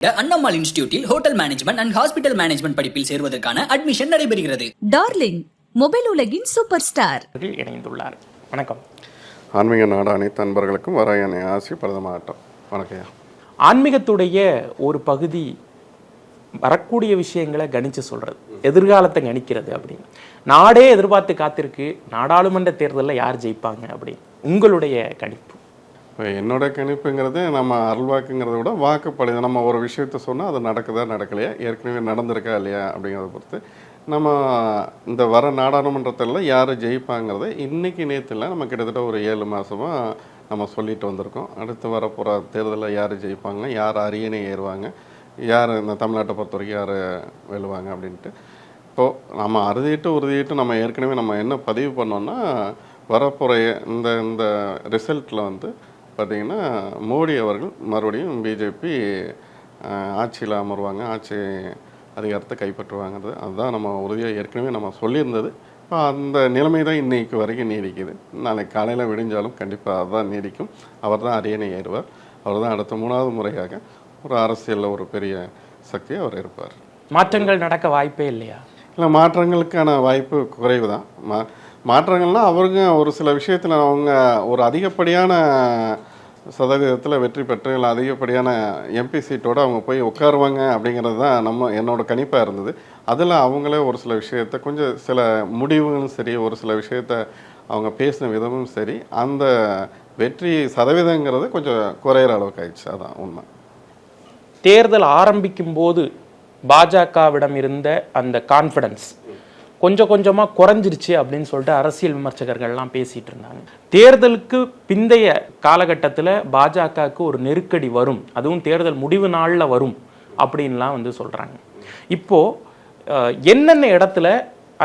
அண்ணம்மாள் இன்ஸ்டிடியூட்டில் hotel management and hospital management படிப்பில் சேருவதற்கான அட்மிஷன் நடைபெறுகிறது. டார்லிங் மொபைல் உலகின் சூப்பர் ஸ்டார் இணைந்துள்ளார். வணக்கம். ஆன்மீக நாடு அனைத்து நண்பர்களுக்கும் வரையனை ஆசி பரதமாகட்டும். வணக்கம். ஆன்மீகத்துடைய ஒரு பகுதி வரக்கூடிய விஷயங்களை கணிச்சு சொல்றது, எதிர்காலத்தை கணிக்கிறது அப்படின்னு. நாடே எதிர்பார்த்து காத்திருக்கு நாடாளுமன்ற தேர்தலில் யார் ஜெயிப்பாங்க அப்படின்னு உங்களுடைய கணிப்பு? இப்போ என்னோட கணிப்புங்கிறது நம்ம அருள்வாக்குங்கிறத விட வாக்குப்படி நம்ம ஒரு விஷயத்த சொன்னால் அது நடக்குதா நடக்கலையா, ஏற்கனவே நடந்திருக்கா இல்லையா அப்படிங்கிறத பொறுத்து நம்ம இந்த வர நாடாளுமன்றத்தில் யார் ஜெயிப்பாங்கிறத இன்றைக்கி நேற்றுல நம்ம கிட்டத்தட்ட ஒரு 7 மாதமாக நம்ம சொல்லிட்டு வந்திருக்கோம். அடுத்து வரப்போகிற தேர்தலில் யார் ஜெயிப்பாங்க, யார் அரியணை ஏறுவாங்க, யார் இந்த தமிழ்நாட்டை பொறுத்த வரைக்கும் யார் வெல்லுவாங்க அப்படின்ட்டு. இப்போது நம்ம உறுதியிட்டு நம்ம ஏற்கனவே நம்ம என்ன பதிவு பண்ணோன்னா வரப்போகிற இந்த ரிசல்ட்டில் வந்து பார்த்திங்கன்னா மோடி அவர்கள் மறுபடியும் பிஜேபி ஆட்சியில் அமர்வாங்க, ஆட்சி அதிகாரத்தை கைப்பற்றுவாங்கிறது அதுதான் நம்ம உறுதியாக ஏற்கனவே நம்ம சொல்லியிருந்தது. இப்போ அந்த நிலைமை தான் இன்றைக்கு வரைக்கும் நீடிக்குது. நாளைக்கு காலையில் விடிஞ்சாலும் கண்டிப்பாக அதுதான் நீடிக்கும். அவர் தான் அரியணை ஏறுவார். அவர் தான் அடுத்த 3வது முறையாக ஒரு அரசியலில் ஒரு பெரிய சக்தி அவர் இருப்பார். மாற்றங்கள் நடக்க வாய்ப்பே இல்லையா? இல்லை, மாற்றங்களுக்கான வாய்ப்பு குறைவு தான். மாற்றங்கள்னால் அவருங்க ஒரு சில விஷயத்தில் அவங்க ஒரு அதிகப்படியான சதவீதத்தில் வெற்றி பெற்று இல்லை அதிகப்படியான எம்பி சீட்டோடு அவங்க போய் உட்காருவாங்க அப்படிங்கிறது தான் என்னோட கணிப்பாக இருந்தது. அதில் அவங்களே ஒரு சில விஷயத்தை கொஞ்சம் சில முடிவுகளும் சரி, ஒரு சில விஷயத்த அவங்க பேசின விதமும் சரி, அந்த வெற்றி சதவீதங்கிறது கொஞ்சம் குறையிற அளவுக்கு ஆயிடுச்சு. அதான் உண்மை. தேர்தல் ஆரம்பிக்கும் போது பாஜகவிடம் இருந்த அந்த கான்ஃபிடன்ஸ் கொஞ்சம் கொஞ்சமாக குறைஞ்சிருச்சு அப்படின்னு சொல்லிட்டு அரசியல் விமர்சகர்கள்லாம் பேசிகிட்டு இருந்தாங்க. தேர்தலுக்கு பிந்தைய காலகட்டத்தில் பாஜகவுக்கு ஒரு நெருக்கடி வரும், அதுவும் தேர்தல் முடிவு நாளில் வரும் அப்படின்லாம் வந்து சொல்கிறாங்க. இப்போது என்னென்ன இடத்துல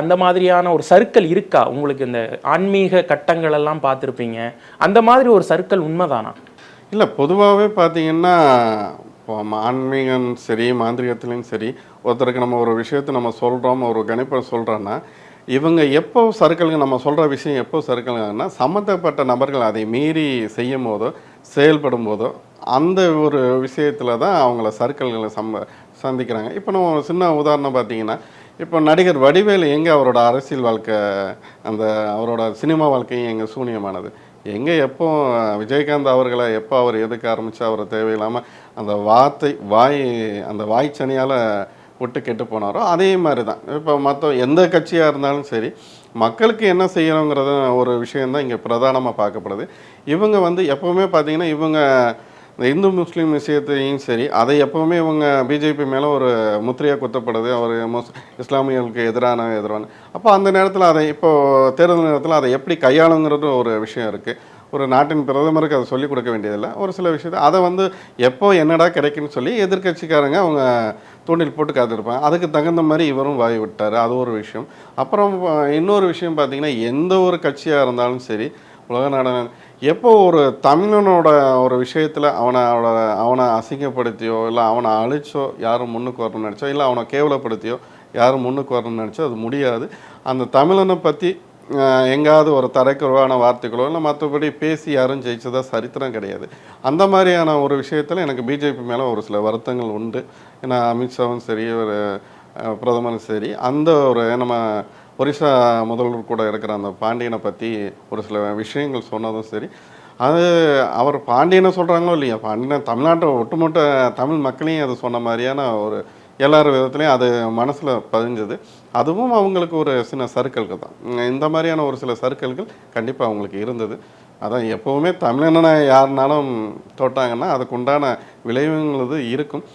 அந்த மாதிரியான ஒரு சர்க்கிள் இருக்கா? உங்களுக்கு இந்த ஆன்மீக கட்டங்கள் எல்லாம் பார்த்துருப்பீங்க, அந்த மாதிரி ஒரு சர்க்கிள் உண்மைதானா? இல்லை, பொதுவாகவே பார்த்தீங்கன்னா இப்போ ஆன்மீகம் சரி, மாந்திரிகத்துலேயும் சரி, ஒருத்தருக்கு நம்ம ஒரு விஷயத்தை நம்ம சொல்கிறோம், ஒரு கணிப்பை சொல்கிறோன்னா இவங்க எப்போ சர்க்கிள்கள் நம்ம சொல்கிற விஷயம் எப்போ சர்க்கிள்னா சம்மந்தப்பட்ட நபர்கள் அதை மீறி செய்யும் போதோ செயல்படும் போதோ அந்த ஒரு விஷயத்தில் தான் அவங்கள சர்க்கிள்களை சந்திக்கிறாங்க. இப்போ நம்ம சின்ன உதாரணம் பார்த்தீங்கன்னா, இப்போ நடிகர் வடிவேலு எங்கே அவரோட அரசியல் வாழ்க்கை, அந்த அவரோட சினிமா வாழ்க்கையும் எங்கே சூனியமானது, எங்கே எப்போ விஜயகாந்த் அவர்களை எப்போ அவர் எதுக்க ஆரம்பித்து அவரை தேவையில்லாமல் அந்த அந்த வாய்ச்சனியால் விட்டு கெட்டு போனாரோ அதே மாதிரி தான் இப்போ மற்ற எந்த கட்சியாக இருந்தாலும் சரி, மக்களுக்கு என்ன செய்யணுங்கிறத ஒரு விஷயந்தான் இங்கே பிரதானமாக பார்க்கப்படுது. இவங்க வந்து எப்போவுமே பார்த்திங்கன்னா இவங்க இந்த இந்து முஸ்லீம் விஷயத்தையும் சரி, அதை எப்போவுமே இவங்க பிஜேபி மேலே ஒரு முத்திரையாக குத்தப்படுது, அவர் இஸ்லாமியர்களுக்கு எதிரான. அப்போ அந்த நேரத்தில் அதை இப்போது தேர்தல் நேரத்தில் அதை எப்படி கையாளுங்கிறது ஒரு விஷயம் இருக்குது. ஒரு நாட்டின் பிரதமருக்கு அதை சொல்லிக் கொடுக்க வேண்டியதில்லை. ஒரு சில விஷயத்தை அதை வந்து எப்போ என்னடா கிடைக்குன்னு சொல்லி எதிர்கட்சிக்காரங்க அவங்க தூண்டில் போட்டு காத்திருப்பாங்க. அதுக்கு தகுந்த மாதிரி இவரும் வாய் விட்டார். அது ஒரு விஷயம். அப்புறம் இன்னொரு விஷயம் பார்த்திங்கன்னா, எந்த ஒரு கட்சியாக இருந்தாலும் சரி, உலக நாடான எப்போ ஒரு தமிழனோட ஒரு விஷயத்தில் அவனை அசிங்கப்படுத்தியோ இல்லை அவனை அழிச்சோ யாரும் முன்னுக்கு வரணும்னு நினச்சோ இல்லை அவனை கேவலப்படுத்தியோ யாரும் முன்னுக்கு வரணும்னு நினச்சோ அது முடியாது. அந்த தமிழனை பற்றி எங்காவது ஒரு தரைக்குறைவான வார்த்தைகளோ இல்லை மற்றபடி பேசி யாரும் ஜெயிச்சதா சரித்திரம் கிடையாது. அந்த மாதிரியான ஒரு விஷயத்தில் எனக்கு பிஜேபி மேலே ஒரு சில வருத்தங்கள் உண்டு. ஏன்னா அமித்ஷாவும் சரி, ஒரு பிரதமரும் சரி, அந்த ஒரு நம்ம ஒரிசா முதல்வர் கூட இருக்கிற அந்த பாண்டியனை பற்றி ஒரு சில விஷயங்கள் சொன்னதும் சரி, அது அவர் பாண்டியனை சொல்கிறாங்களோ இல்லையா, பாண்டியனை தமிழ்நாட்டை ஒட்டுமொத்த தமிழ் மக்களையும் அது சொன்ன மாதிரியான ஒரு எல்லார் விதத்துலேயும் அது மனசில் பதிஞ்சது. அதுவும் அவங்களுக்கு ஒரு சின்ன சர்க்கிள்கள் தான். இந்த மாதிரியான ஒரு சில சர்க்கிள்கள் கண்டிப்பாக அவங்களுக்கு இருந்தது. அதான் எப்போவுமே தமிழனை யாருனாலும் தொட்டாங்கன்னா அதுக்கு உண்டான விளைவுங்கிறது இருக்கும்.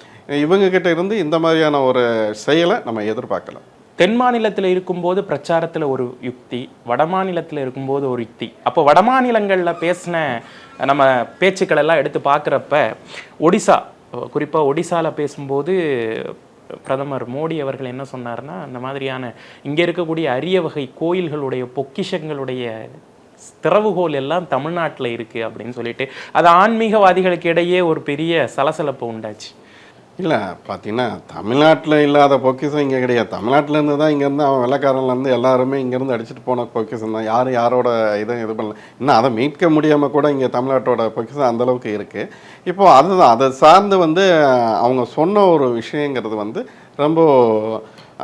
இவங்கக்கிட்ட இருந்து இந்த மாதிரியான ஒரு செயலை நம்ம எதிர்பார்க்கலாம். தென் மாநிலத்தில் இருக்கும்போது பிரச்சாரத்தில் ஒரு யுக்தி, வட மாநிலத்தில் இருக்கும்போது ஒரு யுக்தி. அப்போ வட மாநிலங்களில் பேசின நம்ம பேச்சுக்கள் எல்லாம் எடுத்து பார்க்குறப்ப ஒடிசா, குறிப்பாக ஒடிசாவில் பேசும்போது பிரதமர் மோடி அவர்கள் என்ன சொன்னார்னா, அந்த மாதிரியான இங்கே இருக்கக்கூடிய அரிய வகை கோயில்களுடைய பொக்கிஷங்களுடைய திறவுகோல் எல்லாம் தமிழ்நாட்டில் இருக்குது அப்படின்னு சொல்லிட்டு அது ஆன்மீகவாதிகளுக்கு இடையே ஒரு பெரிய சலசலப்பு உண்டாச்சு. இல்லை பார்த்தீங்கன்னா தமிழ்நாட்டில் இல்லாத பொக்கிஷம் இங்கே கிடையாது. தமிழ்நாட்டிலேருந்து தான் இங்கேருந்து அவன் வெள்ளைக்காரன்லேருந்து எல்லாருமே இங்கேருந்து அடிச்சுட்டு போன பொக்கிஷம் தான். யாரோட இதை இது பண்ணல. இன்னும் அதை மீட்க முடியாமல் கூட இங்கே தமிழ்நாட்டோட பொக்கிஷம் அந்தளவுக்கு இருக்குது. இப்போது அதுதான் அதை சார்ந்து வந்து அவங்க சொன்ன ஒரு விஷயங்கிறது வந்து ரொம்ப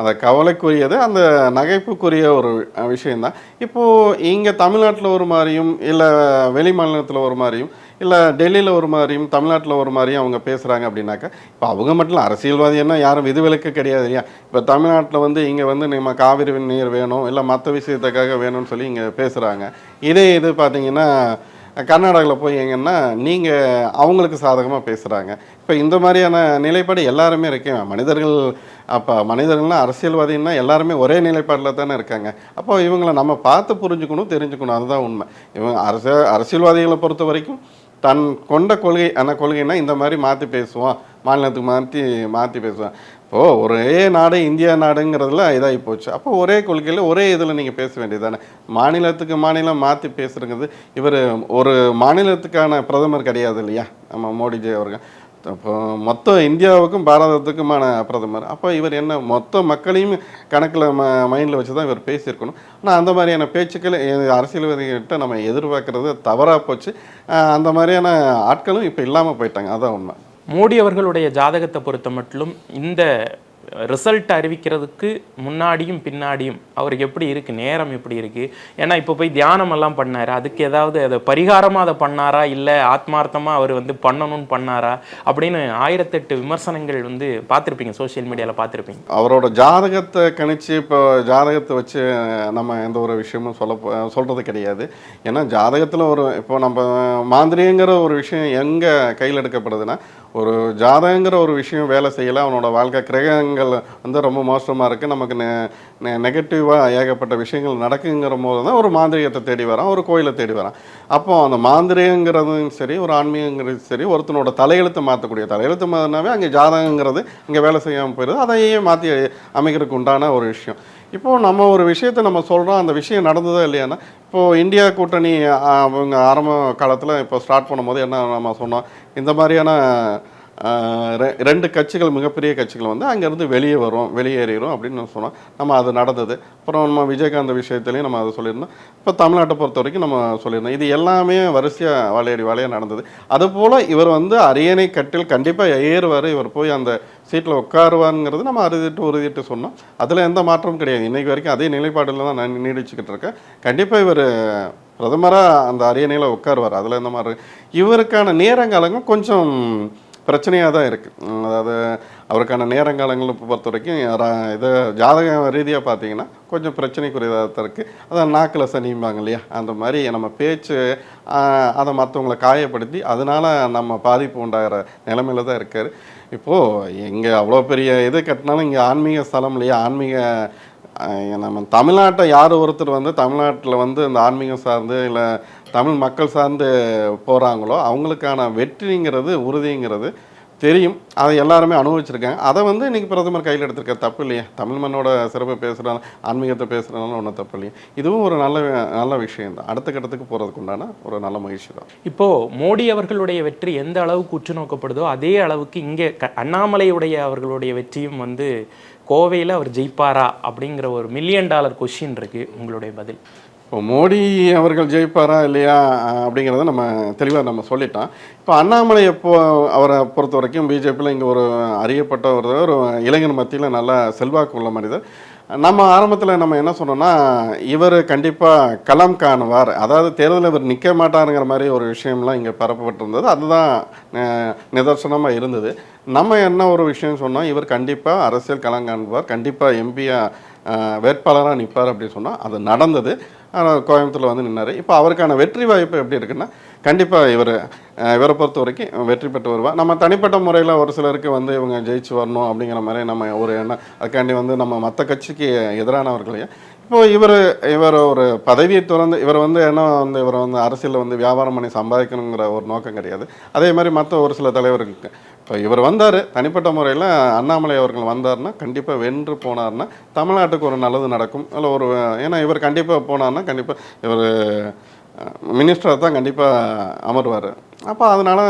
அந்த கவலைக்குரியது, அந்த நகைப்புக்குரிய ஒரு விஷயந்தான். இப்போது இங்கே தமிழ்நாட்டில் ஒரு மாதிரியும் இல்லை வெளி மாநிலத்தில் ஒரு மாதிரியும் இல்லை டெல்லியில் ஒரு மாதிரியும் தமிழ்நாட்டில் ஒரு மாதிரியும் அவங்க பேசுகிறாங்க அப்படின்னாக்கா, இப்போ அவங்க மட்டும் அரசியல்வாதின்னா யாரும் விதிவிலக்கு கிடையாது இல்லையா. இப்போ தமிழ்நாட்டில் வந்து இங்கே வந்து நம்ம காவிரி நீர் வேணும் இல்லை மற்ற விஷயத்துக்காக வேணும்னு சொல்லி இங்கே பேசுகிறாங்க. இதே இது பார்த்தீங்கன்னா கர்நாடகாவில் போய் எங்கன்னா நீங்கள் அவங்களுக்கு சாதகமாக பேசுகிறாங்க. இப்போ இந்த மாதிரியான நிலைப்பாடு எல்லாருமே இருக்கேன். மனிதர்கள்னால் அரசியல்வாதின்னா எல்லாருமே ஒரே நிலைப்பாடில் தானே இருக்காங்க. அப்போ இவங்களை நம்ம பார்த்து புரிஞ்சுக்கணும், தெரிஞ்சுக்கணும். அதுதான் உண்மை. இவங்க அரசியல்வாதிகளை பொறுத்த வரைக்கும் தன் கொண்ட கொள்கை, அந்த கொள்கைன்னா இந்த மாதிரி மாற்றி பேசுவான், மாநிலத்துக்கு மாற்றி பேசுவான். இப்போது ஒரே நாடு இந்தியா நாடுங்கிறதுல இதாகி போச்சு. அப்போ ஒரே கொள்கையில் ஒரே இதில் நீங்கள் பேச வேண்டியது தானே. மாநிலத்துக்கு மாநிலம் மாற்றி பேசுகிறங்கிறது, இவர் ஒரு மாநிலத்துக்கான பிரதமர் கிடையாது இல்லையா நம்ம மோடிஜி அவர்கள். இப்போ மொத்த இந்தியாவுக்கும் பாரதத்துக்குமான பிரதமர். அப்போ இவர் என்ன மொத்த மக்களையும் கணக்கில் மைண்டில் வச்சு தான் இவர் பேசியிருக்கணும். ஆனால் அந்த மாதிரியான பேச்சுக்கள் அரசியல்வாதிகிட்ட நம்ம எதிர்பார்க்கறது தவறாக போச்சு. அந்த மாதிரியான ஆட்களும் இப்போ இல்லாமல் போயிட்டாங்க. அதான் உண்மை. மோடி அவர்களுடைய ஜாதகத்தை பொறுத்த மட்டும் இந்த ரிசல்ட் அறிவிக்கிறதுக்கு முன்னாடியும் பின்னாடியும் அவருக்கு எப்படி இருக்குது, நேரம் எப்படி இருக்குது? ஏன்னா இப்போ போய் தியானம் எல்லாம் பண்ணார், அதுக்கு ஏதாவது அதை பரிகாரமாக அதை பண்ணாரா இல்லை ஆத்மார்த்தமாக அவர் வந்து பண்ணணும்னு பண்ணாரா அப்படின்னு 1008 விமர்சனங்கள் வந்து பார்த்துருப்பீங்க, சோஷியல் மீடியாவில் பார்த்துருப்பீங்க. அவரோட ஜாதகத்தை கணிச்சு இப்போ ஜாதகத்தை வச்சு நம்ம எந்த ஒரு விஷயமும் சொல்கிறது கிடையாது. ஏன்னா ஜாதகத்தில் இப்போ நம்ம மாந்திரியங்கிற ஒரு விஷயம் எங்கே கையில் எடுக்கப்படுதுன்னா, ஒரு ஜாதகங்கிற ஒரு விஷயம் வேலை செய்யலை, அவனோட வாழ்க்கை கிரகங்கள் வந்து ரொம்ப மோசமாக இருக்குது, நமக்கு நெகட்டிவாக ஏகப்பட்ட விஷயங்கள் நடக்குங்கிற போது தான் ஒரு மாந்திரிகத்தை தேடி வரான், ஒரு கோயிலை தேடி வரான். அப்போ அந்த மாந்திரிகங்கிறதும் சரி, ஒரு ஆன்மீகங்கிறது சரி, ஒருத்தனோட தலையெழுத்தை மாற்றக்கூடிய தலையெழுத்து மாதிரினாவே அங்கே ஜாதகங்கிறது இங்கே வேலை செய்யாமல் போயிடுது. அதையே மாற்றி அமைக்கிறதுக்கு உண்டான ஒரு விஷயம். இப்போது நம்ம ஒரு விஷயத்தை நம்ம சொல்கிறோம், அந்த விஷயம் நடந்ததா இல்லையானா, இப்போது இந்தியா கூட்டணி அவங்க ஆரம்ப காலத்தில் இப்போ ஸ்டார்ட் பண்ணும்போது என்ன நம்ம சொன்னோம், இந்த மாதிரியான 2 கட்சிகள், மிகப்பெரிய கட்சிகள் வந்து அங்கேருந்து வெளியேறிடும் அப்படின்னு சொன்னோம். நம்ம அது நடந்தது. அப்புறம் நம்ம விஜயகாந்த் விஷயத்துலையும் நம்ம அதை சொல்லியிருந்தோம். இப்போ தமிழ்நாட்டை பொறுத்த வரைக்கும் நம்ம சொல்லியிருந்தோம். இது எல்லாமே வரிசையாக வாழையாக நடந்தது. அதுபோல் இவர் வந்து அரியணை கட்டில் கண்டிப்பாக ஏறுவார், இவர் போய் அந்த சீட்டில் உட்காருவாருங்கிறது நம்ம உறுதிட்டு சொன்னோம். அதில் எந்த மாற்றமும் கிடையாது. இன்றைக்கு வரைக்கும் அதே நிலைப்பாடில் தான் நான் நீடிச்சுக்கிட்டு இருக்கேன். கண்டிப்பாக இவர் பிரதமராக அந்த அரியணையில் உட்காருவார். அதில் எந்த மாதிரி இவருக்கான நேரங்காலங்கள் கொஞ்சம் பிரச்சனையாக தான் இருக்குது. அதாவது அவருக்கான நேரங்காலங்களை பொறுத்த வரைக்கும் இது ஜாதக ரீதியாக பார்த்தீங்கன்னா கொஞ்சம் பிரச்சனைக்குரியதாக தான் இருக்குது. அதான் நாக்கில் சனிம்பாங்க இல்லையா, அந்த மாதிரி நம்ம பேச்சு அதை மற்றவங்களை காயப்படுத்தி அதனால் நம்ம பாதிப்பு உண்டாகிற நிலைமையில தான் இருக்கார். இப்போது எங்கே அவ்வளோ பெரிய இது கட்டினாலும் இங்கே ஆன்மீக ஸ்தலம் இல்லையா, நம்ம தமிழ்நாட்டை யார் ஒருத்தர் வந்து தமிழ்நாட்டில் வந்து இந்த ஆன்மீகம் சார்ந்து இல்லை தமிழ் மக்கள் சார்ந்து போகிறாங்களோ அவங்களுக்கான வெற்றிங்கிறது உறுதிங்கிறது தெரியும். அதை எல்லாருமே அனுபவிச்சிருக்காங்க. அதை வந்து இன்றைக்கி பிரதமர் கையில் எடுத்திருக்க தப்பு இல்லையா. தமிழ் மண்ணோட சிறப்பை பேசுகிறாங்க, ஆன்மீகத்தை பேசுகிறனால ஒன்றும் தப்பு இல்லையா. இதுவும் ஒரு நல்ல விஷயம் தான். அடுத்த கட்டத்துக்கு போகிறதுக்கு உண்டான ஒரு நல்ல மகிழ்ச்சி தான். இப்போது மோடி அவர்களுடைய வெற்றி எந்த அளவுக்கு உற்று நோக்கப்படுதோ அதே அளவுக்கு இங்கே அண்ணாமலையுடைய அவர்களுடைய வெற்றியும் வந்து கோவையில் அவர் ஜெயிப்பாரா அப்படிங்கிற ஒரு $1 மில்லியன் கொஸ்டின் இருக்குது. உங்களுடைய பதில்? இப்போ மோடி அவர்கள் ஜெயிப்பாரா இல்லையா அப்படிங்கிறத நம்ம தெளிவாக நம்ம சொல்லிட்டோம். இப்போ அண்ணாமலை அவரை பொறுத்த வரைக்கும் பிஜேபியில் இங்கே ஒரு அறியப்பட்ட ஒரு இளைஞர் மத்தியில் நல்ல செல்வாக்கு உள்ள மனிதர். நம்ம ஆரம்பத்தில் நம்ம என்ன சொன்னோம்னா, இவர் கண்டிப்பாக களம் காணுவார், அதாவது தேர்தலில் இவர் நிற்க மாட்டாருங்கிற மாதிரி ஒரு விஷயம்லாம் இங்கே பரப்பப்பட்டிருந்தது. அதுதான் நிதர்சனமாக இருந்தது. நம்ம என்ன ஒரு விஷயம் சொன்னோம், இவர் கண்டிப்பாக அரசியல் களம் காணுவார், கண்டிப்பாக எம்பியாக வேட்பாளராக நிற்பார் அப்படின்னு சொன்னால் அது நடந்தது. கோயம்புத்தூரில் வந்து நின்னார். இப்போ அவருக்கான வெற்றி வாய்ப்பு எப்படி இருக்குன்னா, கண்டிப்பாக இவரை பொறுத்த வரைக்கும் வெற்றி பெற்று வருவார். நம்ம தனிப்பட்ட முறையில் ஒரு சிலருக்கு வந்து இவங்க ஜெயிச்சு வரணும் அப்படிங்கிற மாதிரி நம்ம ஒரு எண்ணம், அதுக்காண்டி வந்து நம்ம மற்ற கட்சிக்கு எதிரானவர்களையே இப்போது இவர் ஒரு பதவியை துறந்து இவர் வந்து இவரை வந்து அரசியலில் வந்து வியாபாரம் பண்ணி சம்பாதிக்கணுங்கிற ஒரு நோக்கம் கிடையாது. அதே மாதிரி மற்ற ஒரு சில தலைவர்களுக்கு இப்போ இவர் வந்தார், தனிப்பட்ட முறையில் அண்ணாமலை அவர்கள் வந்தார்னா கண்டிப்பாக வென்று போனார்னா தமிழ்நாட்டுக்கு ஒரு நல்லது நடக்கும். இல்லை ஏன்னா இவர் கண்டிப்பாக போனார்னா கண்டிப்பாக இவர் மினிஸ்டராக தான் கண்டிப்பாக அமர்வார். அப்போ அதனால்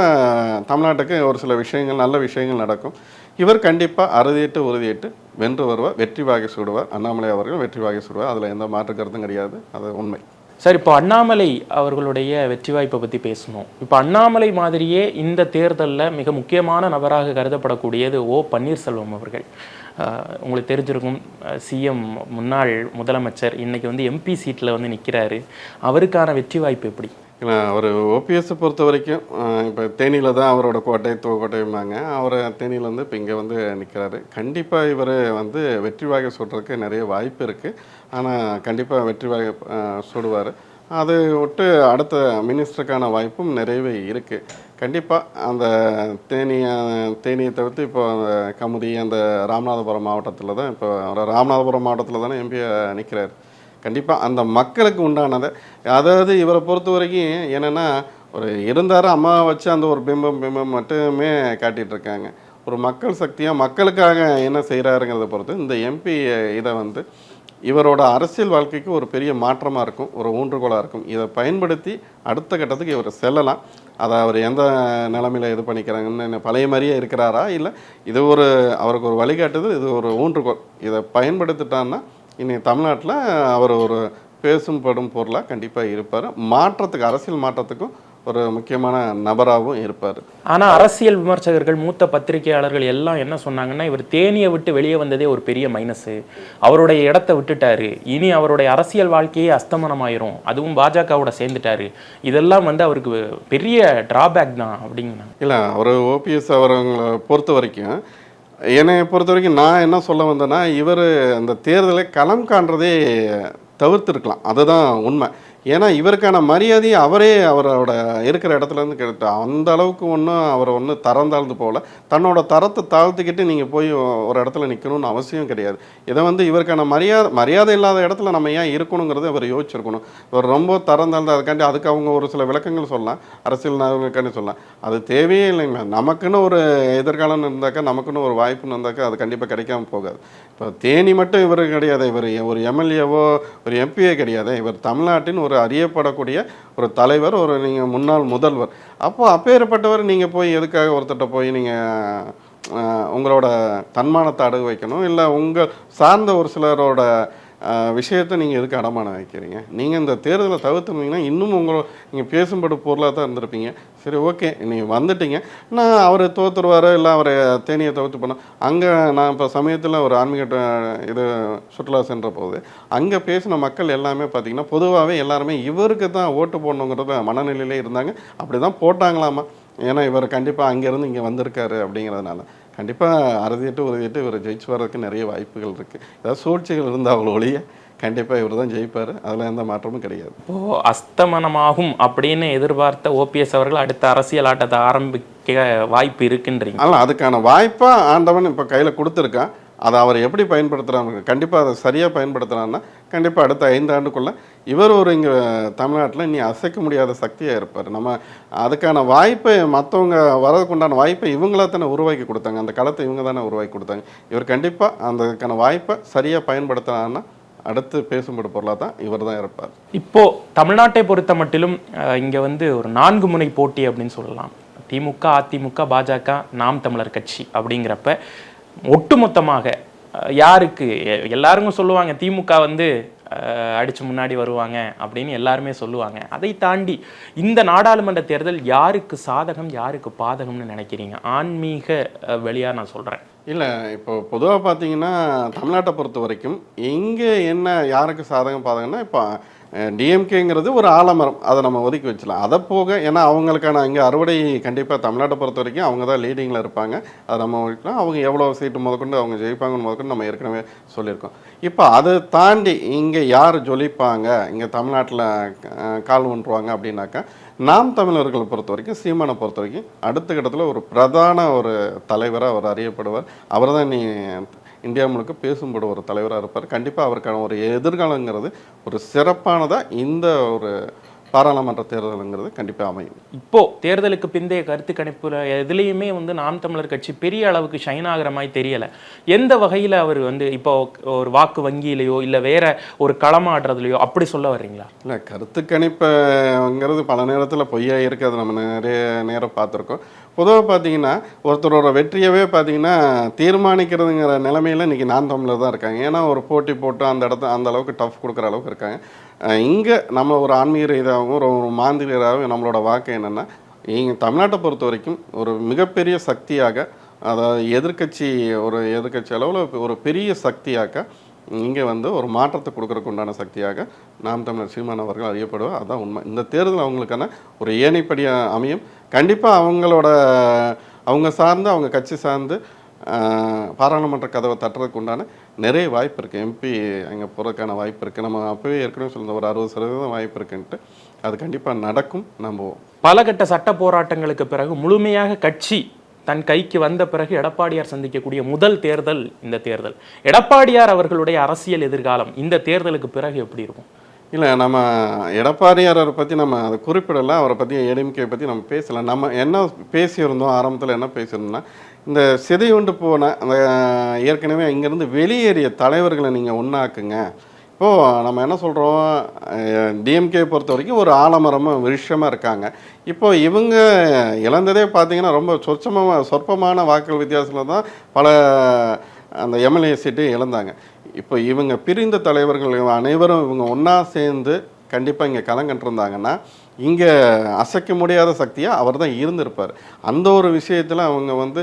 தமிழ்நாட்டுக்கு ஒரு சில விஷயங்கள் நல்ல விஷயங்கள் நடக்கும். இவர் கண்டிப்பாக அறுதியிட்டு உறுதியிட்டு வென்று வருவார், வெற்றி வாகை சூடுவார். அண்ணாமலை அவர்கள் வெற்றி வாகை சூடுவார். அதில் எந்த மாற்று கருத்தும் கிடையாது. அது உண்மை. சார், இப்போ அண்ணாமலை அவர்களுடைய வெற்றி வாய்ப்பை பற்றி பேசணும். இப்போ அண்ணாமலை மாதிரியே இந்த தேர்தலில் மிக முக்கியமான நபராக கருதப்படக்கூடியது பன்னீர்செல்வம் அவர்கள். உங்களுக்கு தெரிஞ்சிருக்கும், சிஎம் முன்னாள் முதலமைச்சர் இன்னைக்கு வந்து எம்பி சீட்டில் வந்து நிற்கிறாரு. அவருக்கான வெற்றி வாய்ப்பு எப்படி? அவர் ஓபிஎஸ்ஸை பொறுத்த வரைக்கும் இப்போ தேனியில் தான் அவரோட கோட்டை கோட்டையுமாங்க. அவர் தேனியிலேருந்து இப்போ இங்கே வந்து நிற்கிறாரு. கண்டிப்பாக இவர் வந்து வெற்றி வாகை சூடுறதுக்கு நிறைய வாய்ப்பு இருக்குது. ஆனால் கண்டிப்பாக வெற்றி வாகை சூடுவார். அது விட்டு அடுத்த மினிஸ்டருக்கான வாய்ப்பும் நிறையவே இருக்குது. கண்டிப்பாக அந்த தேனியை தவிர்த்து இப்போ கமுதி அந்த ராமநாதபுரம் மாவட்டத்தில் தான் இப்போ ராமநாதபுரம் மாவட்டத்தில் தானே எம்பியை நிற்கிறார். கண்டிப்பாக அந்த மக்களுக்கு உண்டானதை, அதாவது இவரை பொறுத்த வரைக்கும் என்னென்னா, ஒரு இருந்தார் அம்மாவை வச்சு அந்த ஒரு பிம்பம் மட்டுமே காட்டிகிட்டு இருக்காங்க. ஒரு மக்கள் சக்தியாக மக்களுக்காக என்ன செய்கிறாருங்கிறத பொறுத்து இந்த எம்பி இதை வந்து இவரோட அரசியல் வாழ்க்கைக்கு ஒரு பெரிய மாற்றமாக இருக்கும், ஒரு ஊன்றுகோலாக இருக்கும். இதை பயன்படுத்தி அடுத்த கட்டத்துக்கு இவர் செல்லலாம். அதை அவர் எந்த நிலைமையில் இது பண்ணிக்கிறாங்கன்னு பழைய மாதிரியே இருக்கிறாரா, இல்லை இது ஒரு அவருக்கு ஒரு வழிகாட்டுது, இது ஒரு ஊன்றுகோல். இதை பயன்படுத்திட்டான்னா இன்னைக்கு தமிழ்நாட்டில் அவர் ஒரு பேசும்படும் பொருளாக கண்டிப்பாக இருப்பார். மாற்றத்துக்கு, அரசியல் மாற்றத்துக்கும் ஒரு முக்கியமான நபராகவும் இருப்பார். ஆனால் அரசியல் விமர்சகர்கள், மூத்த பத்திரிகையாளர்கள் எல்லாம் என்ன சொன்னாங்கன்னா, இவர் தேனியை விட்டு வெளியே வந்ததே ஒரு பெரிய மைனஸு, அவருடைய இடத்த விட்டுட்டாரு, இனி அவருடைய அரசியல் வாழ்க்கையே அஸ்தமனமாயிரும், அதுவும் பாஜகவோட சேர்ந்துட்டாரு, இதெல்லாம் வந்து அவருக்கு பெரிய டிராபேக் தான் அப்படிங்கிறாங்க. இல்லை, அவர் ஓபிஎஸ் அவர்களை பொறுத்த வரைக்கும், என்னை பொறுத்த வரைக்கும் நான் என்ன சொல்ல வந்தேன்னா, இவர் அந்த தேர்தலை களம் காண்றதே தவிர்த்துருக்கலாம். அதுதான் உண்மை. ஏன்னா இவருக்கான மரியாதையை அவரே அவரோட இருக்கிற இடத்துலேருந்து கேட்டு அந்த அளவுக்கு அவர் தரம் தாழ்ந்து போகல. தன்னோட தரத்தை தாழ்த்திக்கிட்டு நீங்கள் போய் ஒரு இடத்துல நிற்கணும்னு அவசியம் கிடையாது. இதை வந்து இவருக்கான மரியாதை இல்லாத இடத்துல நம்ம ஏன் இருக்கணுங்கிறத அவர் யோசிச்சிருக்கணும். இவர் ரொம்ப தரம் தாழ்ந்து அதுக்காண்டி அதுக்கு அவங்க ஒரு சில விளக்கங்கள் சொல்லலாம், அரசியல் நாயகர்களுக்காண்டி சொல்லலாம். அது தேவையே இல்லைங்க. நமக்குன்னு ஒரு எதிர்காலம் இருந்தாக்கா, நமக்குன்னு ஒரு வாய்ப்புன்னு இருந்தாக்கா அது கண்டிப்பாக கிடைக்காம போகாது. இப்போ தேனி மட்டும் இவர் கிடையாது, இவர் ஒரு எம்எல்ஏவோ ஒரு எம்பியே கிடையாது. இவர் தமிழ்நாட்டின் ஒரு அறியப்படக்கூடிய ஒரு தலைவர், ஒரு நீங்கள் முன்னாள் முதல்வர். அப்பேற்பட்டவர் நீங்கள் போய் எதுக்காக ஒருத்தட்ட போய் நீங்கள் உங்களோட தன்மானத்தை அடகு வைக்கணும், இல்லை உங்கள் சார்ந்த ஒரு சிலரோட விஷயத்தை நீங்கள் எதுக்கு அடமானம் வைக்கிறீங்க? நீங்கள் இந்த தேர்தலை தவிர்த்துருந்தீங்கன்னா இன்னும் நீங்கள் பேசும்படு பொருளாக தான் இருந்திருப்பீங்க. சரி, ஓகே, நீங்கள் வந்துட்டீங்க, நான் அவர் தோற்றுருவார், இல்லை அவரை தேனியை தவிர்த்து போனோம். அங்கே நான் இப்போ சமயத்தில் ஒரு ஆன்மீக இது சுற்றுலா சென்ற போது அங்கே பேசின மக்கள் எல்லாமே பார்த்திங்கன்னா பொதுவாகவே எல்லாருமே இவருக்கு தான் ஓட்டு போடணுங்கிறத மனநிலையிலே இருந்தாங்க. அப்படி தான் போட்டாங்களாமா. ஏன்னா இவர் கண்டிப்பாக அங்கேருந்து இங்கே வந்திருக்காரு அப்படிங்கிறதுனால கண்டிப்பாக உறுதிட்டு இவர் ஜெயிச்சு வர்றதுக்கு நிறைய வாய்ப்புகள் இருக்குது. ஏதாவது சூழ்ச்சிகள் இருந்தால் ஒழிய கண்டிப்பாக இவர் தான் ஜெயிப்பார். அதில் எந்த மாற்றமும் கிடையாது. இப்போது அஸ்தமனமாகும் அப்படின்னு எதிர்பார்த்த ஓபிஎஸ் அவர்கள் அடுத்த அரசியல் ஆட்டத்தை ஆரம்பிக்க வாய்ப்பு இருக்குன்றீங்க. ஆனால் அதுக்கான வாய்ப்பாக ஆண்டவன் இப்போ கையில் கொடுத்துருக்கான். அதை அவர் எப்படி பயன்படுத்துகிறாங்க, கண்டிப்பாக அதை சரியாக பயன்படுத்துகிறான்னா கண்டிப்பாக அடுத்த 5 ஆண்டுக்குள்ளே இவர் ஒரு இங்கே தமிழ்நாட்டில் இனி அசைக்க முடியாத சக்தியாக இருப்பார். நம்ம அதுக்கான வாய்ப்பை மற்றவங்க வரதுக்கு உண்டான வாய்ப்பை இவங்களா தானே உருவாக்கி கொடுத்தாங்க, அந்த களத்தை இவங்க தானே உருவாக்கி கொடுத்தாங்க. இவர் கண்டிப்பாக அதுக்கான வாய்ப்பை சரியாக பயன்படுத்தினான்னா அடுத்து பேசும்படு பொருளாக தான் இவர் தான் இருப்பார். இப்போது தமிழ்நாட்டை பொறுத்த மட்டிலும் இங்கே வந்து ஒரு 4 முனை போட்டி அப்படின்னு சொல்லலாம். திமுக, அதிமுக, பாஜக, நாம் தமிழர் கட்சி அப்படிங்கிறப்ப ஒட்டுமொத்தமாக யாருக்கு, எல்லாருக்கும் சொல்லுவாங்க திமுக வந்து அடிச்சு முன்னாடி வருவாங்க அப்படின்னு எல்லாருமே சொல்லுவாங்க. அதை தாண்டி இந்த நாடாளுமன்ற தேர்தல் யாருக்கு சாதகம் யாருக்கு பாதகம்னு நினைக்கிறீங்க? ஆன்மீக வழியாக நான் சொல்கிறேன். இல்லை, இப்போ பொதுவாக பார்த்தீங்கன்னா தமிழ்நாட்டை பொறுத்த வரைக்கும் இங்கே என்ன யாருக்கு சாதகம் பாதகம்னா, இப்போ டிஎம்கேங்கிறது ஒரு ஆலமரம், அதை நம்ம ஒதுக்கி வச்சலாம். அதை போக ஏன்னா அவங்களுக்கான இங்கே அறுவடை கண்டிப்பாக தமிழ்நாட்டை பொறுத்த வரைக்கும் அவங்க தான் லீடிங்கில் இருப்பாங்க. அதை நம்ம ஒதுக்கலாம். அவங்க எவ்வளோ சீட்டு முதற்கொண்டு அவங்க ஜெயிப்பாங்கன்னு முதற்கொண்டு நம்ம ஏற்கனவே சொல்லியிருக்கோம். இப்போ அதை தாண்டி இங்கே யார் ஜொலிப்பாங்க, இங்கே தமிழ்நாட்டில் கால் ஊன்றுவாங்க அப்படின்னாக்கா, நாம் தமிழர்களை பொறுத்த வரைக்கும், சீமானை பொறுத்த வரைக்கும் அடுத்த கட்டத்தில் ஒரு பிரதான ஒரு தலைவராக அவர் அறியப்படுவார். அவர் தான் இந்தியா முழுக்க பேசும்படும் ஒரு தலைவராக இருப்பார். கண்டிப்பாக அவருக்கான ஒரு எதிர்காலங்கிறது ஒரு சிறப்பானதாக இந்த ஒரு பாராளுமன்ற தேர்தலுங்கிறது கண்டிப்பாக அமையும். இப்போது தேர்தலுக்கு பிந்தைய கருத்து கணிப்பு எதுலேயுமே வந்து நாம் தமிழர் கட்சி பெரிய அளவுக்கு ஷைன் ஆகிற மாதிரி தெரியலை. எந்த வகையில் அவர் வந்து இப்போ ஒரு வாக்கு வங்கியிலையோ இல்லை வேற ஒரு களமாடுறதுலையோ அப்படி சொல்ல வர்றீங்களா? இல்லை, கருத்து கணிப்புங்கிறது பல நேரத்தில் பொய்யா இருக்குது. அது நம்ம நிறைய நேரம் பார்த்துருக்கோம். பொதுவாக பார்த்தீங்கன்னா ஒருத்தரோட வெற்றியவே பார்த்தீங்கன்னா தீர்மானிக்கிறதுங்கிற நிலைமையில் இன்றைக்கி நாம் தமிழர் தான் இருக்காங்க. ஏன்னா ஒரு போட்டி போட்டு அந்த அந்த அளவுக்கு டஃப் கொடுக்குற அளவுக்கு இருக்காங்க. இங்கே நம்ம ஒரு ஆன்மீக ரீதியாகவும் ஒரு மாந்திரிகராகவும் நம்மளோட வாக்கு என்னென்னா, இங்கே தமிழ்நாட்டை பொறுத்த வரைக்கும் ஒரு மிகப்பெரிய சக்தியாக, அதாவது எதிர்க்கட்சி அளவில் ஒரு பெரிய சக்தியாக இங்கே வந்து ஒரு மாற்றத்தை கொடுக்குறக்கு உண்டான சக்தியாக நாம் தமிழர் சீமான் அவர்கள் அறியப்படுவார். அதுதான் உண்மை. இந்த தேர்தல் அவங்களுக்கான ஒரு ஏனைப்படியாக அமையும். கண்டிப்பாக அவங்க சார்ந்து, அவங்க கட்சி சார்ந்து பாராளுமன்ற கதவை தட்டுறதுக்கு உண்டான நிறைய வாய்ப்பு இருக்குது. எம்பி அங்கே போகிறதுக்கான வாய்ப்பு இருக்குது. நம்ம அப்போவே ஏற்கனவே சொல்லுற ஒரு 60% வாய்ப்பு இருக்குன்ட்டு அது கண்டிப்பாக நடக்கும். நம்புவோம். பல கட்ட சட்ட போராட்டங்களுக்கு பிறகு முழுமையாக கட்சி தன் கைக்கு வந்த பிறகு எடப்பாடியார் சந்திக்கக்கூடிய முதல் தேர்தல் இந்த தேர்தல். எடப்பாடியார் அவர்களுடைய அரசியல் எதிர்காலம் இந்த தேர்தலுக்கு பிறகு எப்படி இருக்கும்? இல்லை, நம்ம எடப்பாடியாரை பற்றி நம்ம அதை குறிப்பிடலை. அவரை பற்றி ஏடிஎம்கே பற்றி நம்ம பேசலை. நம்ம என்ன பேசியிருந்தோம், ஆரம்பத்தில் என்ன பேசியிருந்தோம்னா, இந்த சிதையுண்டு போன அந்த ஏற்கனவே இங்கேருந்து வெளியேறிய தலைவர்களை நீங்கள் ஒன்றாக்குங்க. இப்போது நம்ம என்ன சொல்கிறோம், டிஎம்கே பொறுத்த வரைக்கும் ஒரு ஆலமரமாக விஷயமாக இருக்காங்க. இப்போது இவங்க இழந்ததே பார்த்திங்கன்னா ரொம்ப சொற்பமான வாக்குகள் வித்தியாசத்தில் தான் பல அந்த எம்எல்ஏ சீட்டு இழந்தாங்க. இப்போ இவங்க பிரிந்த தலைவர்கள் அனைவரும் இவங்க ஒன்றா சேர்ந்து கண்டிப்பாக இங்கே கலங்கண்டிருந்தாங்கன்னா இங்கே அசைக்க முடியாத சக்தியாக அவர் தான் இருந்திருப்பார். அந்த ஒரு விஷயத்தில் அவங்க வந்து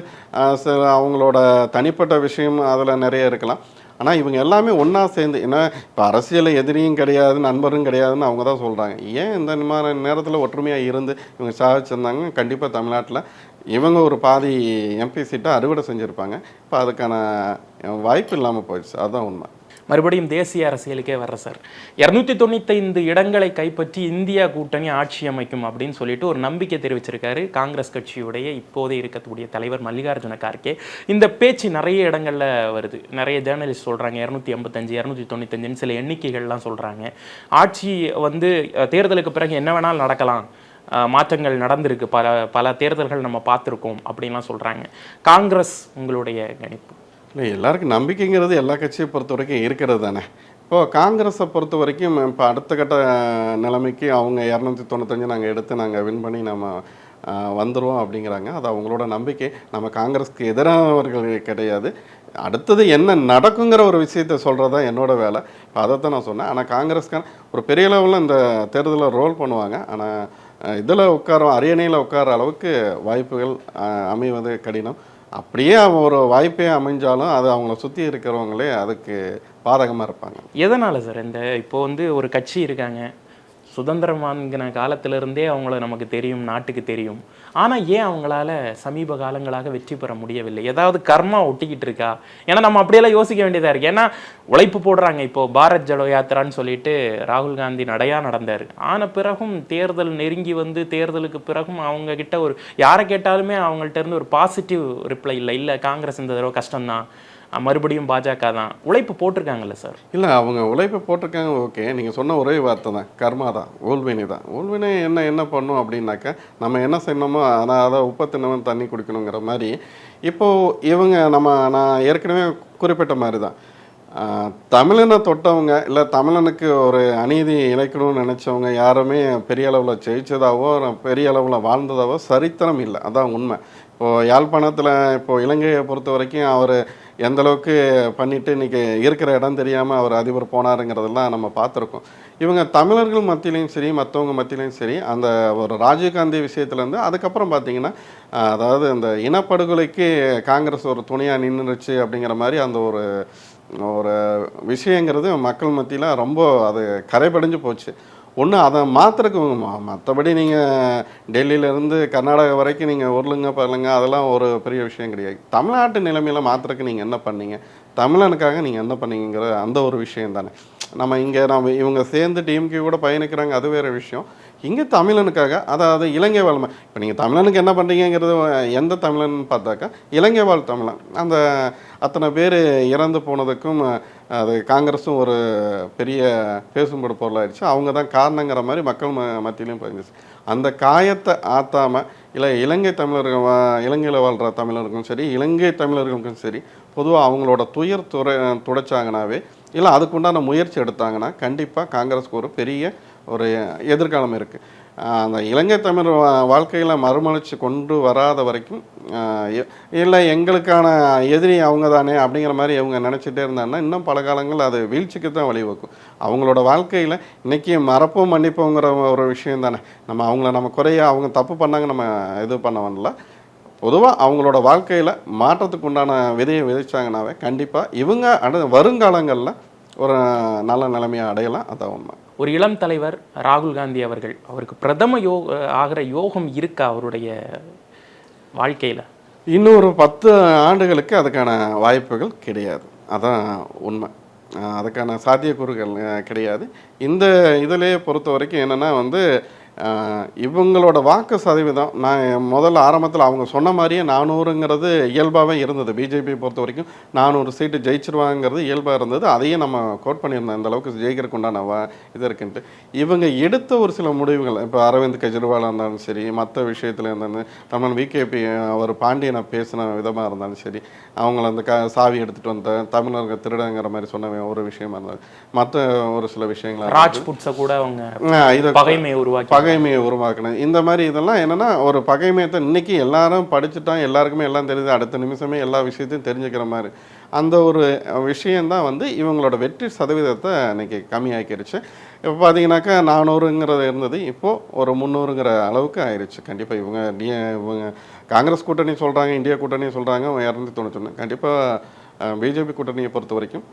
அவங்களோட தனிப்பட்ட விஷயம் அதில் நிறைய இருக்கலாம். ஆனால் இவங்க எல்லாமே ஒன்றா சேர்ந்து, ஏன்னா இப்போ அரசியலில் எதிரியும் கிடையாது, நண்பரும் கிடையாதுன்னு அவங்க தான் சொல்கிறாங்க. ஏன் இந்த மாதிரி நேரத்தில் ஒற்றுமையாக இருந்து இவங்க சாதிச்சிருந்தாங்க, கண்டிப்பாக தமிழ்நாட்டில் இவங்க ஒரு பாதி எம்பி சீட்டை அறுவடை செஞ்சுருப்பாங்க. இப்போ அதுக்கான வாய்ப்பு இல்லாமல் போயிடுச்சு. அதுதான் உண்மை. மறுபடியும் தேசிய அரசியலுக்கே வர்ற சார், 295 இடங்களை கைப்பற்றி இந்தியா கூட்டணி ஆட்சி அமைக்கும் அப்படின்னு சொல்லிட்டு ஒரு நம்பிக்கை தெரிவிச்சிருக்காரு காங்கிரஸ் கட்சியுடைய இப்போதே இருக்கக்கூடிய தலைவர் மல்லிகார்ஜுன கார்கே. இந்த பேச்சு நிறைய இடங்கள்ல வருது. நிறைய ஜேர்னலிஸ்ட் சொல்றாங்க 285 295 சில எண்ணிக்கைகள்லாம் சொல்றாங்க. ஆட்சி வந்து தேர்தலுக்கு பிறகு என்ன வேணாலும் நடக்கலாம், மாற்றங்கள் நடந்திருக்கு, பல தேர்தல்கள் நம்ம பார்த்துருக்கோம் அப்படின்லாம் சொல்றாங்க. காங்கிரஸ் உங்களுடைய கணிப்பு? இல்லை, எல்லாருக்கும் நம்பிக்கைங்கிறது எல்லா கட்சியை பொறுத்த வரைக்கும் இருக்கிறது தானே. இப்போது காங்கிரஸை பொறுத்த வரைக்கும் இப்போ அடுத்த கட்ட நிலைமைக்கு அவங்க 295 நாங்கள் வின் பண்ணி நம்ம வந்துடுவோம் அப்படிங்கிறாங்க. அது அவங்களோட நம்பிக்கை. நம்ம காங்கிரஸ்க்கு எதிரானவர்கள் கிடையாது. அடுத்தது என்ன நடக்குங்கிற ஒரு விஷயத்த சொல்கிறது தான் என்னோடய வேலை. இப்போ அதைத்தான் நான் சொன்னேன். ஆனால் காங்கிரஸ்க்கான ஒரு பெரிய லெவலில் இந்த தேர்தலில் ரோல் பண்ணுவாங்க. ஆனால் இதில் அரியணையில் உட்கார அளவுக்கு வாய்ப்புகள் அமைவது கடினம். அப்படியே ஒரு வாய்ப்பே அமைஞ்சாலும் அது அவங்கள சுற்றி இருக்கிறவங்களே அதுக்கு பாதகமாக இருப்பாங்க. எதனால் சார் இப்போ வந்து ஒரு கட்சி இருக்காங்க, சுதந்திரம் வாங்கின காலத்திலிருந்தே அவங்கள நமக்கு தெரியும், நாட்டுக்கு தெரியும். ஆனால் ஏன் அவங்களால சமீப காலங்களாக வெற்றி பெற முடியவில்லை? ஏதாவது கர்மா ஒட்டிக்கிட்டு இருக்கா? ஏன்னா நம்ம அப்படியெல்லாம் யோசிக்க வேண்டியதாக இருக்குது. ஏன்னா உழைப்பு போடுறாங்க. இப்போது பாரத் ஜடோ யாத்திரான்னு சொல்லிட்டு ராகுல் காந்தி நடையாக நடந்தார். ஆன பிறகும் தேர்தல் நெருங்கி வந்து தேர்தலுக்கு பிறகும் அவங்க கிட்ட ஒரு யாரை கேட்டாலுமே அவங்கள்ட்ட இருந்து ஒரு பாசிட்டிவ் ரிப்ளை இல்லை காங்கிரஸ் இந்த தடவை கஷ்டம்தான், மறுபடியும் பாஜக தான். உழைப்பு போட்டிருக்காங்கல்ல சார்? இல்லை, அவங்க உழைப்பு போட்டிருக்காங்க. ஓகே, நீங்கள் சொன்ன ஒரே வார்த்தை தான், கர்மா தான், ஊழ்வினை தான். ஊழ்வினை என்ன பண்ணும் அப்படின்னாக்கா, நம்ம என்ன செய்யணுமோ அதை உப்பை தின்னவன் தண்ணி குடிக்கணுங்கிற மாதிரி. இப்போது நான் ஏற்கனவே குறிப்பிட்ட மாதிரி தான், தமிழனை தொட்டவங்க இல்லை தமிழனுக்கு ஒரு அநீதி இழைக்கணும்னு நினச்சவங்க யாருமே பெரிய அளவில் ஜெயிச்சதாவோ பெரிய அளவில் வாழ்ந்ததாவோ சரித்திரம் இல்லை. அதான் உண்மை. இப்போது யாழ்ப்பாணத்தில் இலங்கையை பொறுத்த வரைக்கும் அவர் எந்த அளவுக்கு பண்ணிவிட்டு இன்றைக்கி இருக்கிற இடம் தெரியாமல் அவர் அதிபர் போனாருங்கிறதெல்லாம் நம்ம பார்த்துருக்கோம். இவங்க தமிழர்கள் மத்தியிலையும் சரி, மற்றவங்க மத்தியிலையும் சரி, அந்த ஒரு ராஜீவ்காந்தி விஷயத்துலேருந்து அதுக்கப்புறம் பார்த்திங்கன்னா, அதாவது அந்த இனப்படுகொலைக்கு காங்கிரஸ் ஒரு துணையாக நின்றுச்சு அப்படிங்கிற மாதிரி அந்த ஒரு விஷயங்கிறது மக்கள் மத்தியில் ரொம்ப அது கரைபடைஞ்சு போச்சு. ஒன்று அதை மாத்திரக்கு, மற்றபடி நீங்கள் டெல்லியிலேருந்து கர்நாடகா வரைக்கும் நீங்கள் உருளுங்க பரலுங்க அதெல்லாம் ஒரு பெரிய விஷயம் கிடையாது. தமிழ்நாட்டு நிலைமையில் மாத்திரக்கு நீங்கள் என்ன பண்ணீங்க, தமிழனுக்காக நீங்கள் என்ன பண்ணீங்கிற அந்த ஒரு விஷயம் தானே. இவங்க சேர்ந்து டிஎம்கே கூட பயணிக்கிறாங்க, அது வேறு விஷயம். இங்கே தமிழனுக்காக, அதாவது இலங்கை வாழ், இப்போ நீங்கள் தமிழனுக்கு என்ன பண்ணுறீங்கிறது எந்த தமிழன் பார்த்தாக்கா இலங்கை வாழ் தமிழன். அத்தனை பேர் இறந்து போனதுக்கும் அது காங்கிரஸும் ஒரு பெரிய பேசும்படு பொருளாயிடுச்சு. அவங்க தான் காரணங்கிற மாதிரி மக்கள் மத்தியிலையும் போயிருந்துச்சு. அந்த காயத்தை ஆற்றாமல், இல்லை இலங்கையில் வாழ்கிற தமிழர்களுக்கும் சரி, இலங்கை தமிழர்களுக்கும் சரி, பொதுவாக அவங்களோட துயர் துடைச்சாங்கனாவே, இல்லை அதுக்குண்டான முயற்சி எடுத்தாங்கன்னா கண்டிப்பாக காங்கிரஸுக்கு ஒரு பெரிய ஒரு எதிர்காலம் இருக்குது. அந்த இலங்கை தமிழ் வாழ்க்கையில் மறுமலர்ச்சி கொண்டு வராத வரைக்கும் இல்லை எங்களுக்கான எதிரி அவங்க தானே அப்படிங்கிற மாதிரி அவங்க நினச்சிட்டே இருந்தாங்கன்னா இன்னும் பல காலங்கள் அது வீழ்ச்சிக்கு தான் வழிவகுக்கும். அவங்களோட வாழ்க்கையில் இன்றைக்கி மறப்போம் மன்னிப்போங்கிற ஒரு விஷயம் தானே. நம்ம குறைய அவங்க தப்பு பண்ணாங்க நம்ம இது பண்ண வரல. பொதுவாக அவங்களோட வாழ்க்கையில் மாற்றத்துக்கு உண்டான விதையை விதைச்சாங்கன்னாவே கண்டிப்பாக இவங்க வருங்காலங்களில் ஒரு நல்ல நிலைமையை அடையலாம். அதான் உண்மை. ஒரு இளம் தலைவர் ராகுல் காந்தி அவருக்கு பிரதம ஆகிற யோகம் இருக்கா அவருடைய வாழ்க்கையில்? இன்னொரு 10 ஆண்டுகளுக்கு அதுக்கான வாய்ப்புகள் கிடையாது. அதான் உண்மை. அதுக்கான சாத்தியக்கூறுகள் கிடையாது. இந்த இதிலே பொறுத்த வரைக்கும் என்னென்னா இவங்களோட வாக்கு சதவீதம் நான் முதல்ல ஆரம்பத்தில் அவங்க சொன்ன மாதிரியே 400ங்கிறது இயல்பாகவே இருந்தது. பிஜேபி பொறுத்த வரைக்கும் 400 சீட்டு ஜெயிச்சிருவாங்கிறது இயல்பாக இருந்தது. அதையும் நம்ம கோட் பண்ணியிருந்தோம், இந்த அளவுக்கு ஜெயிக்கிறதுக்கு உண்டான இது இருக்குன்ட்டு. இவங்க எடுத்த ஒரு சில முடிவுகள், இப்போ அரவிந்த் கெஜ்ரிவாலாக இருந்தாலும் சரி, மற்ற விஷயத்தில் இருந்தாலும் தமிழ் விகேபி அவர் பாண்டியனை பேசின விதமாக இருந்தாலும் சரி, அவங்கள அந்த சாவி எடுத்துகிட்டு வந்த தமிழர்கள் திருடங்கிற மாதிரி சொன்ன ஒரு விஷயமா இருந்தாலும், மற்ற ஒரு சில விஷயங்கள் ராஜ்புட்ஸை கூட அவங்க பகைமையை உருவாக்கணும். இந்த மாதிரி இதெல்லாம் என்னென்னா ஒரு பகைமையத்தை இன்னைக்கு எல்லாரும் படிச்சுட்டான், எல்லாருக்குமே எல்லாம் தெரியுது, அடுத்த நிமிஷமே எல்லா விஷயத்தையும் தெரிஞ்சுக்கிற மாதிரி அந்த ஒரு விஷயந்தான் இவங்களோட வெற்றி சதவீதத்தை இன்னைக்கு கம்மியாக்கிருச்சு. இப்போ பார்த்தீங்கன்னாக்கா 400ங்கிறது இருந்தது, இப்போது ஒரு 300ங்கிற அளவுக்கு ஆயிடுச்சு. கண்டிப்பாக இவங்க காங்கிரஸ் கூட்டணி சொல்கிறாங்க, இந்தியா கூட்டணி சொல்கிறாங்க 291. கண்டிப்பாக பிஜேபி கூட்டணியை பொறுத்த வரைக்கும்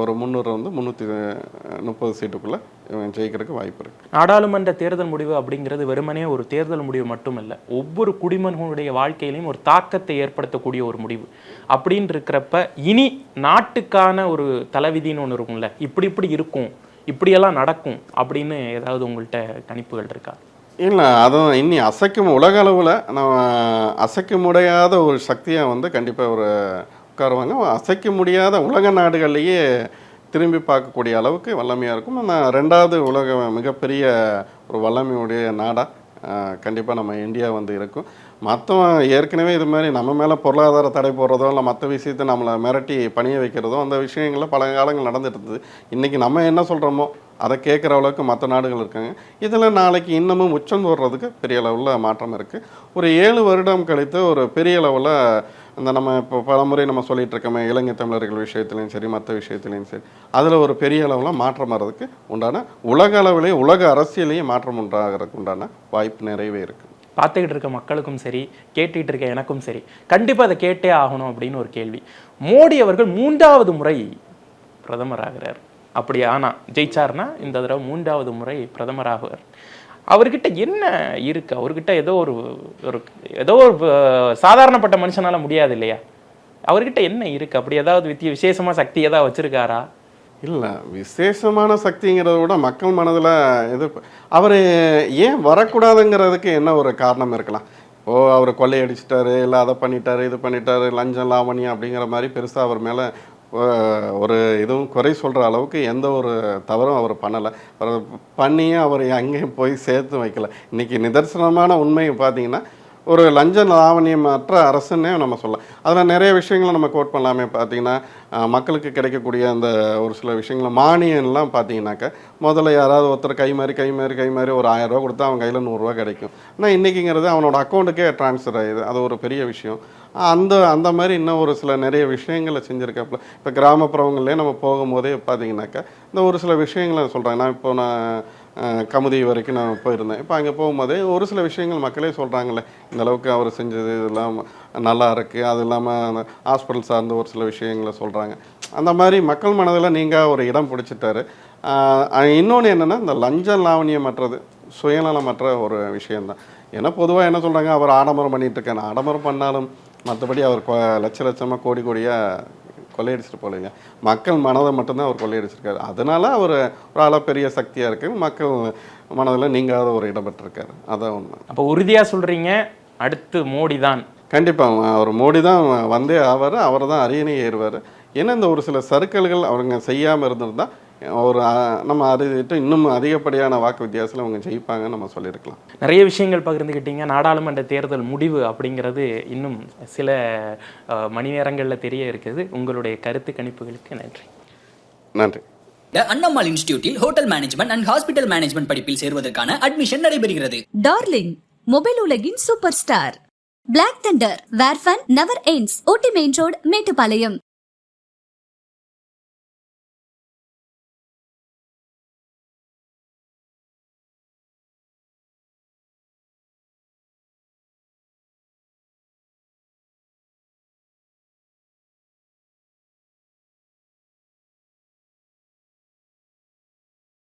ஒரு 300 330 சீட்டுக்குள்ளே இவங்க ஜெயிக்கிறதுக்கு வாய்ப்பு இருக்குது. நாடாளுமன்ற தேர்தல் முடிவு அப்படிங்கிறது வெறுமனே ஒரு தேர்தல் முடிவு மட்டுமல்ல, ஒவ்வொரு குடிமகனுடைய வாழ்க்கையிலையும் ஒரு தாக்கத்தை ஏற்படுத்தக்கூடிய ஒரு முடிவு. அப்படின்னு இருக்கிறப்ப இனி நாட்டுக்கான ஒரு தலைவிதின்னு ஒன்று இருக்கும்ல, இப்படி இருக்கும், இப்படியெல்லாம் நடக்கும் அப்படின்னு ஏதாவது உங்கள்கிட்ட கணிப்புகள் இருக்கா? இல்லை, அதுவும் இன்னி உலக அளவில் நம்ம அசைக்க முடியாத ஒரு சக்தியை கண்டிப்பாக ஒரு உட்காருவாங்க. அசைக்க முடியாத உலக நாடுகள்லேயே திரும்பி பார்க்கக்கூடிய அளவுக்கு வல்லமையாக இருக்கும். ஆனால் 2வது உலக மிகப்பெரிய ஒரு வல்லமையுடைய நாடாக கண்டிப்பாக நம்ம இந்தியா இருக்கும். மற்றவன் ஏற்கனவே இது மாதிரி நம்ம மேலே பொருளாதார தடை போடுறதோ இல்லை மற்ற விஷயத்தை நம்மளை மிரட்டி பணிய வைக்கிறதோ அந்த விஷயங்களில் பல காலங்கள் நடந்துட்டு இருந்தது. இன்றைக்கி நம்ம என்ன சொல்கிறோமோ அதை கேட்குற அளவுக்கு மற்ற நாடுகள் இருக்காங்க. இதில் நாளைக்கு இன்னமும் உச்சம் போடுறதுக்கு பெரிய அளவில் மாற்றம் இருக்குது. ஒரு 7 வருடம் கழித்து ஒரு பெரிய அளவில் நம்ம இப்போ பலமுறை நம்ம சொல்லிகிட்டு இருக்கோமே, இலங்கை தமிழர்கள் விஷயத்துலையும் சரி மற்ற விஷயத்துலையும் சரி, அதில் ஒரு பெரிய அளவில் மாற்றம் வர்றதுக்கு உண்டான உலக அளவிலேயே உலக அரசியலையே மாற்றம் உண்டாகிறதுக்கு உண்டான வாய்ப்பு நிறையவே இருக்குது. பார்த்துக்கிட்டு இருக்க மக்களுக்கும் சரி, கேட்டுக்கிட்டு இருக்க எனக்கும் சரி, கண்டிப்பாக அதை கேட்டே ஆகணும் அப்படின்னு ஒரு கேள்வி. மோடி அவர்கள் 3வது முறை பிரதமர் ஆகிறார். அப்படி ஆனால் ஜெயிச்சார்னா இந்த தடவை 3வது முறை பிரதமராகுவார். அவர்கிட்ட என்ன இருக்கு? அவர்கிட்ட ஏதோ ஒரு சாதாரணப்பட்ட மனுஷனால முடியாது இல்லையா? அவர்கிட்ட என்ன இருக்கு? அப்படி ஏதாவது விசேஷமா சக்தி ஏதாவது வச்சிருக்காரா? இல்லை, விசேஷமான சக்திங்கிறத விட மக்கள் மனதில் அவர் ஏன் வரக்கூடாதுங்கிறதுக்கு என்ன ஒரு காரணம் இருக்கலாம். அவர் கொள்ளையடிச்சிட்டாரு, இல்லை அதை பண்ணிட்டாரு, இது பண்ணிட்டாரு, லஞ்சம் லாவணியம் அப்படிங்கிற மாதிரி பெருசாக அவர் மேலே ஒரு இதுவும் குறை சொல்கிற அளவுக்கு எந்த ஒரு தவறும் அவர் பண்ணலை. பண்ணியும் அவர் அங்கேயும் போய் சேர்த்து வைக்கல. இன்றைக்கி நிதர்சனமான உண்மையை பார்த்தீங்கன்னா ஒரு லஞ்ச லாவணியமற்ற அரசுன்னே நம்ம சொல்லலாம். அதில் நிறைய விஷயங்களை நம்ம கோட் பண்ணலாமே. பார்த்தீங்கன்னா மக்களுக்கு கிடைக்கக்கூடிய அந்த ஒரு சில விஷயங்களை மானியம்லாம் பார்த்தீங்கன்னாக்கா முதல்ல யாராவது ஒருத்தர் கை மாதிரி ஒரு 1000 ரூபா கொடுத்தா அவன் கையில் 100 ரூபா கிடைக்கும். ஆனால் இன்றைக்கிங்கிறது அவனோட அக்கௌண்ட்டுக்கே ட்ரான்ஸ்ஃபர் ஆகிடுது. அது ஒரு பெரிய விஷயம். அந்த மாதிரி இன்னும் ஒரு சில நிறைய விஷயங்களை செஞ்சுருக்காப்புல. இப்போ கிராமப்புறங்கள்லேயே நம்ம போகும்போதே பார்த்தீங்கன்னாக்கா இந்த ஒரு சில விஷயங்களை சொல்கிறாங்க. நான் கமுதி வரைக்கும் நான் போயிருந்தேன். இப்போ அங்கே போகும்போதே ஒரு சில விஷயங்கள் மக்களே சொல்கிறாங்களே, இந்த அளவுக்கு அவர் செஞ்சது இதெல்லாம் நல்லா இருக்குது. அது இல்லாமல் அந்த ஹாஸ்பிட்டல் சார்ந்த ஒரு சில விஷயங்களை சொல்கிறாங்க. அந்த மாதிரி மக்கள் மனதில் நீங்கள் ஒரு இடம் பிடிச்சிட்டாரு. இன்னொன்று என்னென்னா இந்த லஞ்ச லாவணியமற்றது சுயநலமற்ற ஒரு விஷயந்தான். ஏன்னா பொதுவாக என்ன சொல்கிறாங்க, அவர் ஆடம்பரம் பண்ணிகிட்ருக்காரு. ஆடம்பரம் பண்ணாலும் மற்றபடி அவர் லட்சமாக கோடியாக கொள்ளையடிச்சிட்டு போகலைங்க. மக்கள் மனதை மட்டும்தான் அவர் கொள்ளையடிச்சிருக்காரு. அதனால அவர் ஒரு அளவு பெரிய சக்தியாக இருக்குது. மக்கள் மனதில் நீங்காத ஒரு இடம் பெற்றிருக்காரு. அதான் உண்மை. அப்போ உறுதியாக சொல்கிறீங்க அடுத்து மோடி தான்? கண்டிப்பாக அவர் மோடி தான் வந்தே ஆவார். அவர் தான் அரியணை ஏறுவார். ஏன்னா இந்த ஒரு சில சறுக்கல்கள் அவங்க செய்யாமல் இருந்திருந்தால் ஒரு நம்ம அறிவிட்டு இன்னும் அதிகப்படியான வாக்கு வித்தியாசத்தில் அவங்க ஜெயிப்பாங்கன்னு நம்ம சொல்லியிருக்கலாம். நிறைய விஷயங்கள் பகிர்ந்துக்கிட்டீங்க. நாடாளுமன்ற தேர்தல் முடிவு அப்படிங்கிறது இன்னும் சில மணி நேரங்களில் தெரிய இருக்குது. உங்களுடைய கருத்து கணிப்புகளுக்கு நன்றி. நன்றி. அண்ணம்மாள் இன்ஸ்டிடியூட்டில் hotel management and hospital management படிப்பில் சேர்வதற்கான அட்மிஷன் நடைபெறுகிறது. டார்லிங் மொபைல் உலகின் super star. Black Thunder, where fun never ends. OT Main Road, Mettupalayam.